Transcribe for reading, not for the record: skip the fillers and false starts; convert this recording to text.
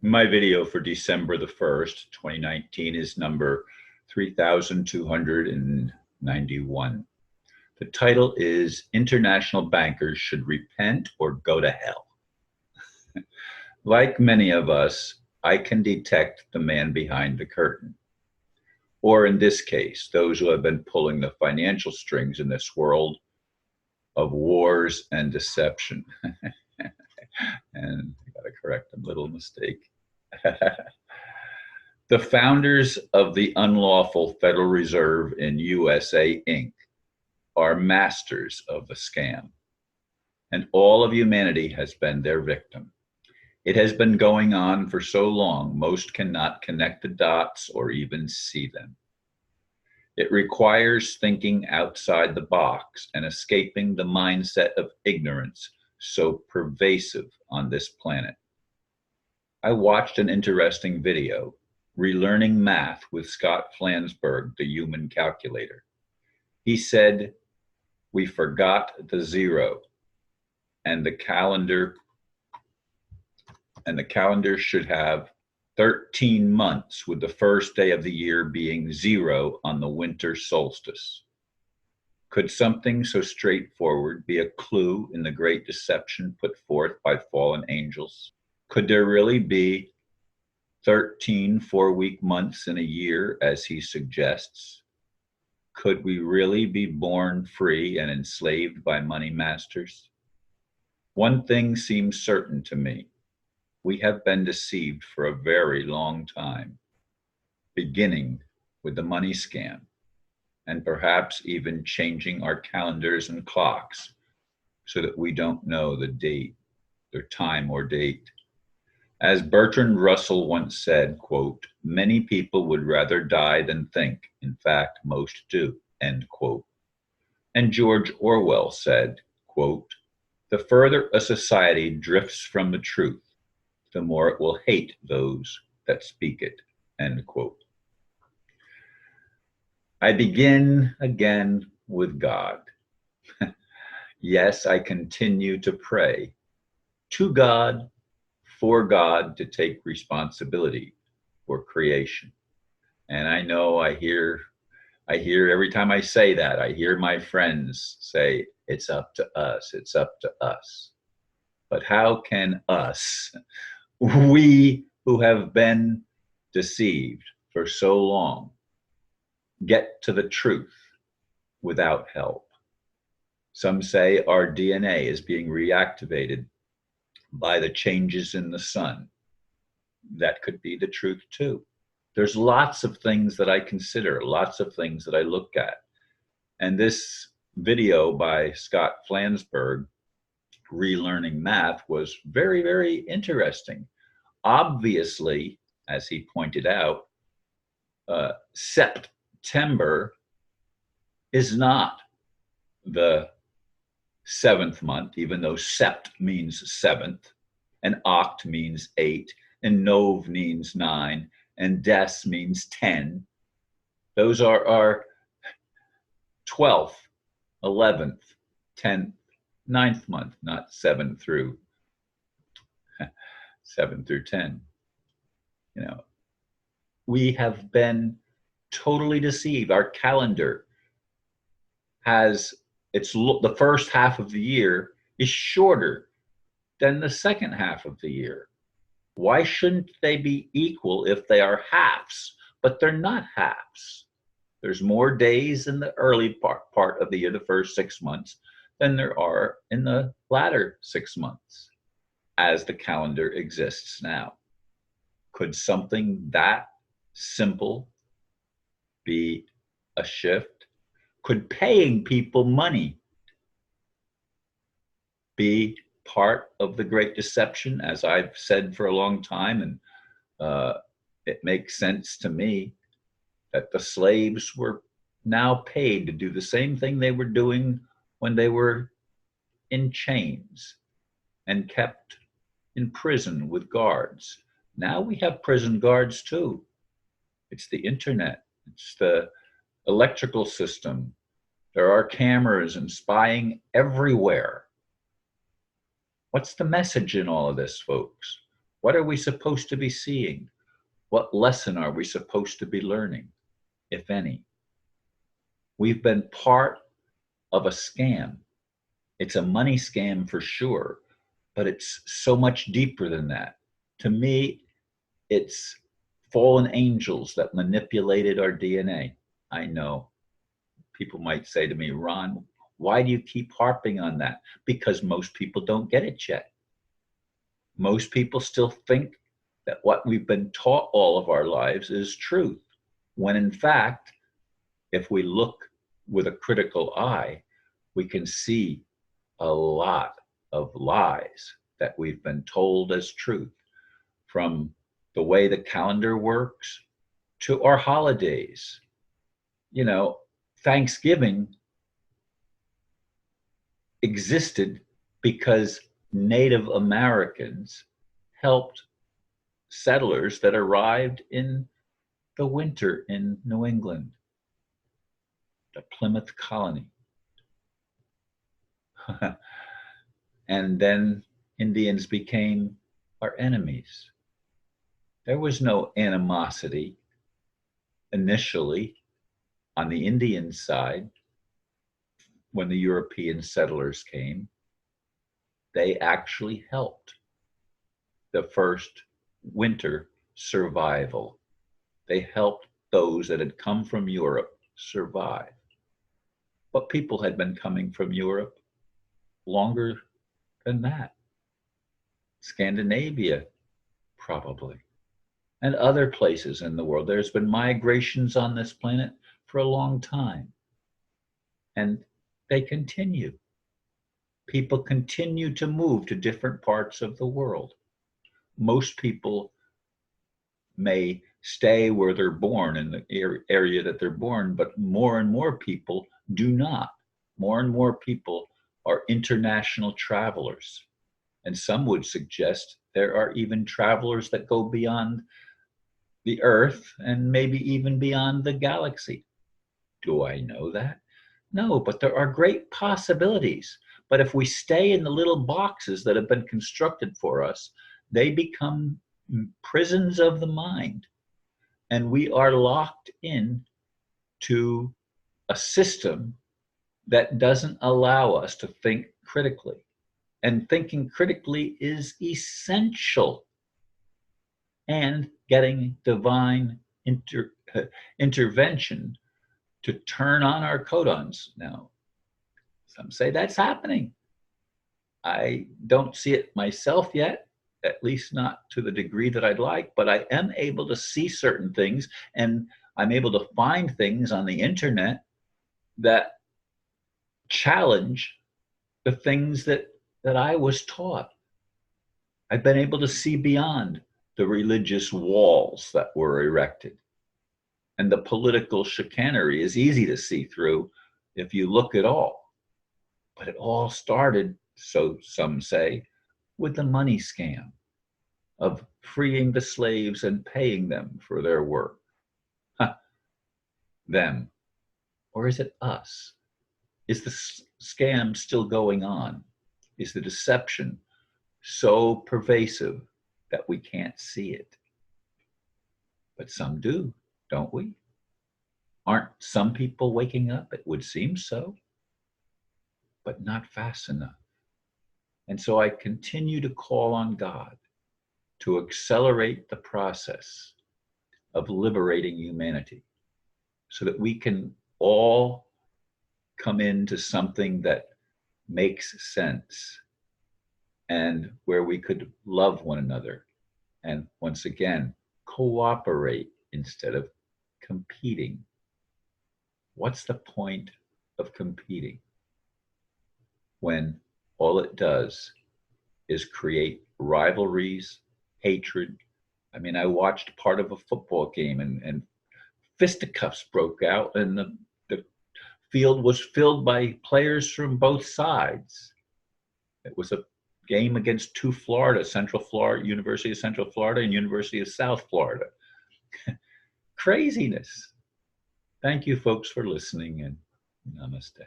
My video for December the 1st, 2019 is number 3291. The title is International Bankers Should Repent or Go to Hell. Like many of us, I can detect the man behind the curtain. Or in this case, those who have been pulling the financial strings in this world of wars and deception. And I got to correct a little mistake. The founders of the unlawful Federal Reserve in USA, Inc. are masters of the scam, and all of humanity has been their victim. It has been going on for so long, most cannot connect the dots or even see them. It requires thinking outside the box and escaping the mindset of ignorance so pervasive on this planet. I watched an interesting video, Relearning Math with Scott Flansburg, the human calculator. He said, we forgot the zero, and the calendar should have 13 months, with the first day of the year being zero on the winter solstice. Could something so straightforward be a clue in the great deception put forth by fallen angels? Could there really be 13 4-week months in a year, as he suggests? Could we really be born free and enslaved by money masters? One thing seems certain to me. We have been deceived for a very long time, beginning with the money scam, and perhaps even changing our calendars and clocks so that we don't know the date, or time or date. As Bertrand Russell once said, quote, many people would rather die than think. In fact, most do, end quote. And George Orwell said, quote, the further a society drifts from the truth, the more it will hate those that speak it, end quote. I begin again with God. Yes, I continue to pray to God, for God to take responsibility for creation. And I know I hear every time I say that, I hear my friends say, it's up to us, it's up to us. But how can us, we who have been deceived for so long, get to the truth without help? Some say our DNA is being reactivated by the changes in the sun. That could be the truth too. There's lots of things that I consider, lots of things that I look at. And this video by Scott Flansburg, Relearning Math, was very, very interesting. Obviously, as he pointed out, September is not the 7th month, even though sept means 7th, and oct means 8, and nov means 9, and des means 10. Those are our 12th, 11th, 10th, 9th month, not 7 through 10. You know, we have been totally deceived. Our calendar has the first half of the year is shorter than the second half of the year. Why shouldn't they be equal if they are halves? But they're not halves. There's more days in the early part of the year, the first 6 months, than there are in the latter 6 months, as the calendar exists now. Could something that simple be a shift? Could paying people money be part of the great deception, as I've said for a long time? And it makes sense to me that the slaves were now paid to do the same thing they were doing when they were in chains and kept in prison with guards. Now we have prison guards too. It's the internet, it's the electrical system. There are cameras and spying everywhere. What's the message in all of this, folks? What are we supposed to be seeing? What lesson are we supposed to be learning, if any? We've been part of a scam. It's a money scam for sure, but it's so much deeper than that. To me, it's fallen angels that manipulated our DNA. I know people might say to me, Ron, why do you keep harping on that? Because most people don't get it yet. Most people still think that what we've been taught all of our lives is truth, when in fact, if we look with a critical eye, we can see a lot of lies that we've been told as truth, from the way the calendar works to our holidays. You know, Thanksgiving existed because Native Americans helped settlers that arrived in the winter in New England, the Plymouth colony. And then Indians became our enemies. There was no animosity initially on the Indian side when the European settlers came. They actually helped the first winter survival. They helped those that had come from Europe survive. But people had been coming from Europe longer than that. Scandinavia, probably, and other places in the world. There's been migrations on this planet for a long time, and they continue. People continue to move to different parts of the world. Most people may stay where they're born, in the area that they're born, but more and more people do not. More and more people are international travelers. And some would suggest there are even travelers that go beyond the Earth and maybe even beyond the galaxy. Do I know that? No, but there are great possibilities. But if we stay in the little boxes that have been constructed for us, they become prisons of the mind. And we are locked in to a system that doesn't allow us to think critically. And thinking critically is essential. And getting divine intervention to turn on our codons. Now, some say that's happening. I don't see it myself yet, at least not to the degree that I'd like, but I am able to see certain things, and I'm able to find things on the internet that challenge the things that I was taught. I've been able to see beyond the religious walls that were erected. And the political chicanery is easy to see through if you look at all. But it all started, so some say, with the money scam of freeing the slaves and paying them for their work. Huh. Them. Or is it us? Is the scam still going on? Is the deception so pervasive that we can't see it? But some do, don't we? Aren't some people waking up? It would seem so, but not fast enough. And so I continue to call on God to accelerate the process of liberating humanity so that we can all come into something that makes sense and where we could love one another and, once again, cooperate instead of competing. What's the point of competing when all it does is create rivalries, hatred? I mean, I watched part of a football game and fisticuffs broke out, and the field was filled by players from both sides. It was a game against two Florida, Central Florida, University of Central Florida and University of South Florida. Craziness. Thank you, folks, for listening, and namaste.